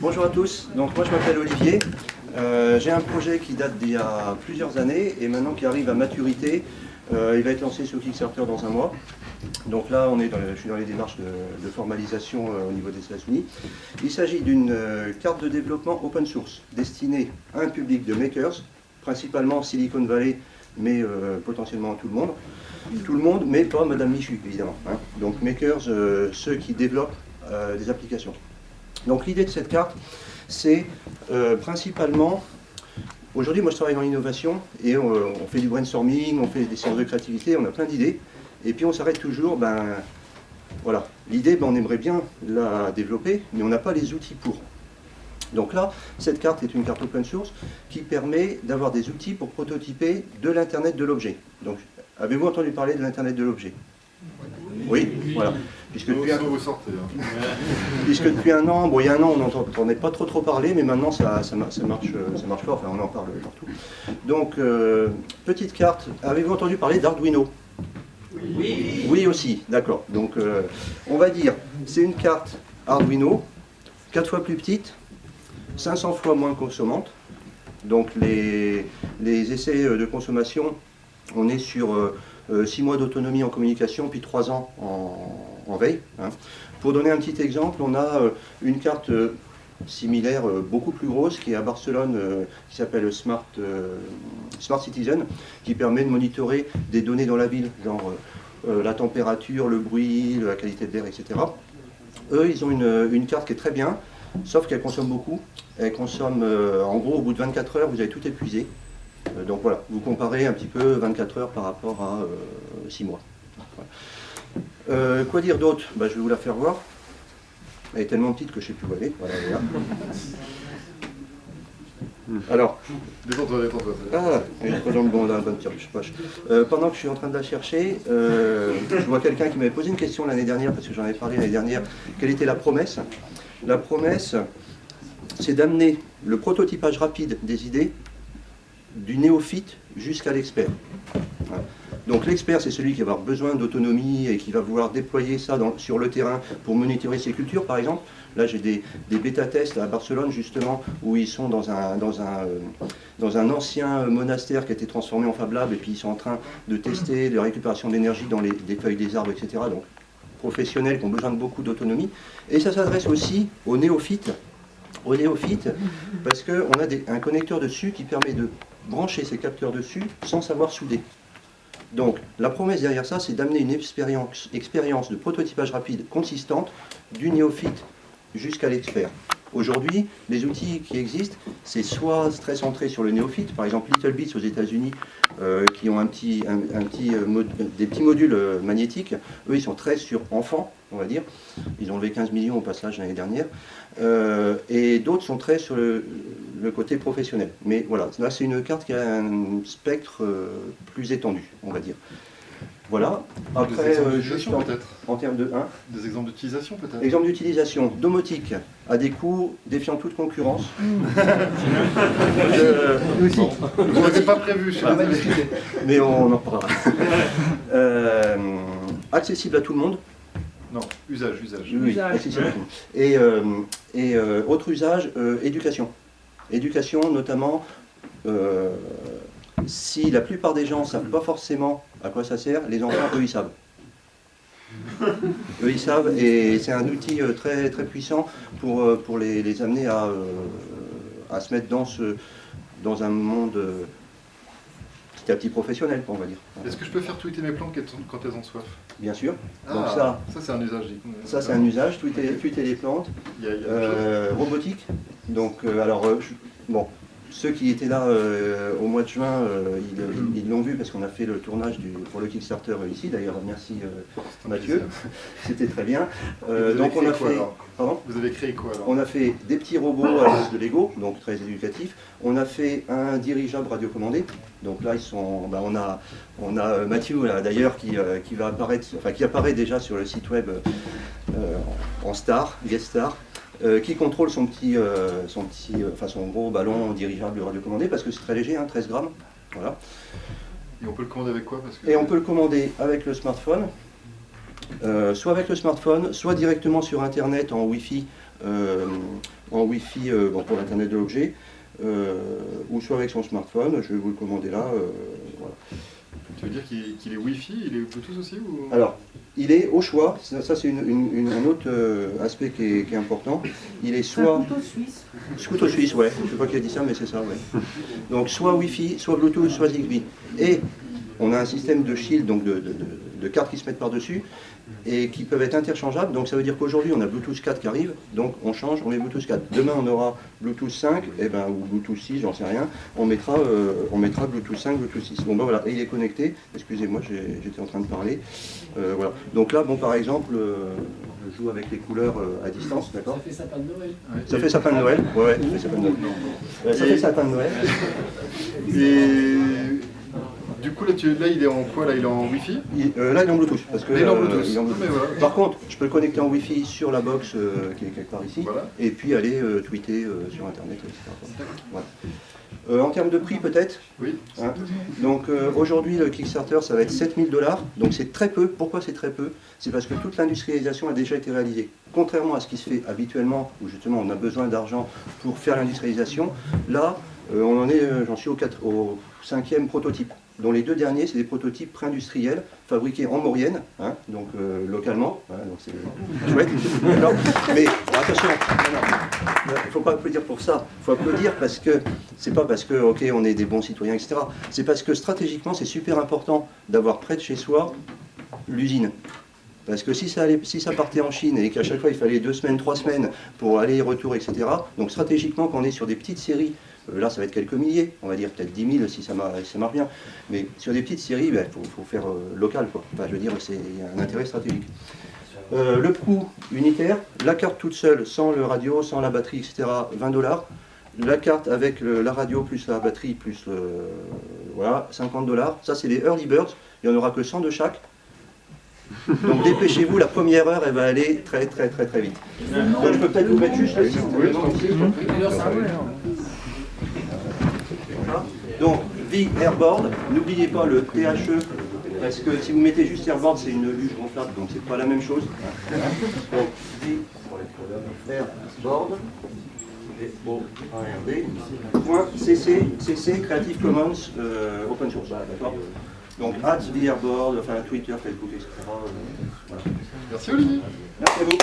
Bonjour à tous, donc moi je m'appelle Olivier, j'ai un projet qui date d'il y a plusieurs années et maintenant qui arrive à maturité. Il va être lancé sur Kickstarter dans un mois. Donc là je suis dans les démarches de formalisation au niveau des États-Unis. Il s'agit d'une carte de développement open source destinée à un public de makers, principalement Silicon Valley, mais potentiellement à tout le monde. Tout le monde, mais pas Madame Michu évidemment. Donc makers, ceux qui développent des applications. Donc l'idée de cette carte, c'est principalement, aujourd'hui moi je travaille dans l'innovation et on fait du brainstorming, on fait des séances de créativité, on a plein d'idées, et puis on s'arrête toujours, voilà, l'idée on aimerait bien la développer, mais on n'a pas les outils pour. Donc là, cette carte est une carte open source qui permet d'avoir des outils pour prototyper de l'Internet de l'objet. Donc, avez-vous entendu parler de l'Internet de l'objet ? Oui, voilà. Puisque depuis un an, bon il y a un an on n'entendait pas trop parler, mais maintenant ça marche fort, enfin on en parle partout. Donc, petite carte, avez-vous entendu parler d'Arduino ? Oui. Oui aussi, d'accord. Donc on va dire, c'est une carte Arduino, 4 fois plus petite, 500 fois moins consommante. Donc les essais de consommation, on est sur 6 mois d'autonomie en communication, puis 3 ans en veille. Pour donner un petit exemple, on a une carte similaire, beaucoup plus grosse, qui est à Barcelone, qui s'appelle Smart Citizen, qui permet de monitorer des données dans la ville, genre la température, le bruit, la qualité de l'air, etc. Eux, ils ont une carte qui est très bien, sauf qu'elle consomme beaucoup. Elle consomme, en gros, au bout de 24 heures, vous avez tout épuisé. Donc voilà, vous comparez un petit peu 24 heures par rapport à 6 mois. Voilà. Quoi dire d'autre ? Je vais vous la faire voir. Elle est tellement petite que je ne sais plus où elle est. Voilà, elle est là. Alors, elle est dans la bonne poche. Pendant que je suis en train de la chercher, je vois quelqu'un qui m'avait posé une question l'année dernière, parce que j'en avais parlé l'année dernière. Quelle était la promesse ? La promesse, c'est d'amener le prototypage rapide des idées du néophyte jusqu'à l'expert. Donc l'expert, c'est celui qui va avoir besoin d'autonomie et qui va vouloir déployer ça sur le terrain pour monitorer ses cultures, par exemple. Là, j'ai des bêta-tests à Barcelone, justement, où ils sont dans un ancien monastère qui a été transformé en Fab Lab, et puis ils sont en train de tester la récupération d'énergie dans des feuilles des arbres, etc. Donc, professionnels qui ont besoin de beaucoup d'autonomie. Et ça s'adresse aussi aux néophytes, parce qu'on a un connecteur dessus qui permet de brancher ces capteurs dessus sans savoir souder. Donc la promesse derrière ça, c'est d'amener une expérience de prototypage rapide consistante du néophyte jusqu'à l'expert. Aujourd'hui, les outils qui existent, c'est soit très centré sur le néophyte, par exemple Little Bits aux États-Unis, qui ont des petits modules magnétiques. Eux, ils sont très sur enfants, on va dire. Ils ont levé 15 millions au passage l'année dernière. Et d'autres sont très sur le côté professionnel. Mais voilà, là, c'est une carte qui a un spectre plus étendu, on va dire. Voilà. Après, juste en termes de 1. Des exemples d'utilisation peut-être. Exemple d'utilisation, domotique, à des coûts défiant toute concurrence. Vous n'avez pas prévu, mais on en parlera. Accessible à tout le monde. Non, usage. Oui, accessible à tout le monde. Et autre usage, éducation. Éducation, notamment, si la plupart des gens ne savent pas forcément à quoi ça sert, les enfants, eux, ils savent. Eux, ils savent, et c'est un outil très, très puissant pour les amener à se mettre dans un monde petit à petit professionnel, on va dire. Est-ce que je peux faire tweeter mes plantes quand elles ont soif ? Bien sûr. Donc ça c'est un usage. Ça, c'est un usage, tweeter les plantes. Robotique. Donc, bon. Ceux qui étaient là au mois de juin, ils l'ont vu parce qu'on a fait le tournage pour le Kickstarter ici. D'ailleurs, merci Mathieu, c'était très bien. Donc on a fait. Pardon ? Vous avez créé quoi alors ? On a fait des petits robots à base de Lego, donc très éducatifs. On a fait un dirigeable radiocommandé. Donc là, on a Mathieu là d'ailleurs qui va apparaître, qui apparaît déjà sur le site web en star, guest star. Qui contrôle son gros ballon dirigeable radiocommandé parce que c'est très léger, 13 grammes. Voilà. Et on peut le commander avec quoi ? Et on peut le commander avec le smartphone, soit avec le smartphone, soit directement sur Internet en Wi-Fi en Wi-Fi bon, pour l'Internet de l'objet, ou soit avec son smartphone. Je vais vous le commander là. Voilà. Tu veux dire qu'il est Wi-Fi, il est Bluetooth aussi ou... Alors, il est au choix, ça c'est un autre aspect qui est important. Il est soit... Un couteau suisse. Couteau suisse, ouais. Je ne sais pas qui a dit ça, mais c'est ça, ouais. Donc soit Wi-Fi, soit Bluetooth, soit Zigbee. Et on a un système de shield, donc de cartes qui se mettent par-dessus, et qui peuvent être interchangeables. Donc ça veut dire qu'aujourd'hui on a Bluetooth 4 qui arrive, donc on change, on met Bluetooth 4. Demain on aura Bluetooth 5, ou Bluetooth 6, j'en sais rien. On mettra Bluetooth 5, Bluetooth 6. Bon ben voilà, et il est connecté. Excusez-moi, j'étais en train de parler. Voilà. Donc là, bon par exemple, je joue avec les couleurs à distance, d'accord? Ça fait sapin de Noël. Ouais. Ça fait sapin de Noël. Ouais, ça fait sapin de Noël. Ça fait sapin de Noël. Et du coup, là, il est en quoi? Là, il est en Wi-Fi? Là, il est en Bluetooth. Parce que, il est en Bluetooth. il est en Bluetooth. Voilà. Par contre, je peux le connecter en Wi-Fi sur la box qui est quelque part ici, Voilà. et puis aller tweeter sur Internet, etc. Voilà. En termes de prix, peut-être? Oui. Hein, donc aujourd'hui, le Kickstarter, ça va être 7 000 $. Donc c'est très peu. Pourquoi c'est très peu? C'est parce que toute l'industrialisation a déjà été réalisée. Contrairement à ce qui se fait habituellement, où justement on a besoin d'argent pour faire l'industrialisation, là, on en est, j'en suis au 5e prototype, dont les 2 derniers, c'est des prototypes pré-industriels, fabriqués en Maurienne, hein, donc localement, hein, donc c'est chouette. Mais attention, il ne faut pas applaudir pour ça, il faut applaudir parce que, c'est pas parce que, ok, on est des bons citoyens, etc. C'est parce que stratégiquement, c'est super important d'avoir près de chez soi l'usine. Parce que si ça partait en Chine et qu'à chaque fois il fallait 2 semaines, 3 semaines pour aller et retour, etc. Donc stratégiquement, quand on est sur des petites séries, là ça va être quelques milliers, on va dire peut-être 10 000 si ça marche bien. Mais sur des petites séries, il faut faire local, quoi. Enfin, je veux dire, il y a un intérêt stratégique. Le coût unitaire, la carte toute seule, sans le radio, sans la batterie, etc., 20 $. La carte avec la radio plus la batterie plus voilà, 50 $. Ça c'est les early birds, il n'y en aura que 100 de chaque. Donc dépêchez-vous, la première heure elle va aller très très très très vite. Donc je peux peut-être vous mettre juste le site. Donc V-Airboard, n'oubliez pas le THE, parce que si vous mettez juste Airboard c'est une luge gonflable, donc c'est pas la même chose. Donc V-Airboard, .cc, Creative Commons, Open Source, d'accord. Donc, @VRboard, enfin Twitter, Facebook, etc. Voilà. Merci Olivier. Merci à vous.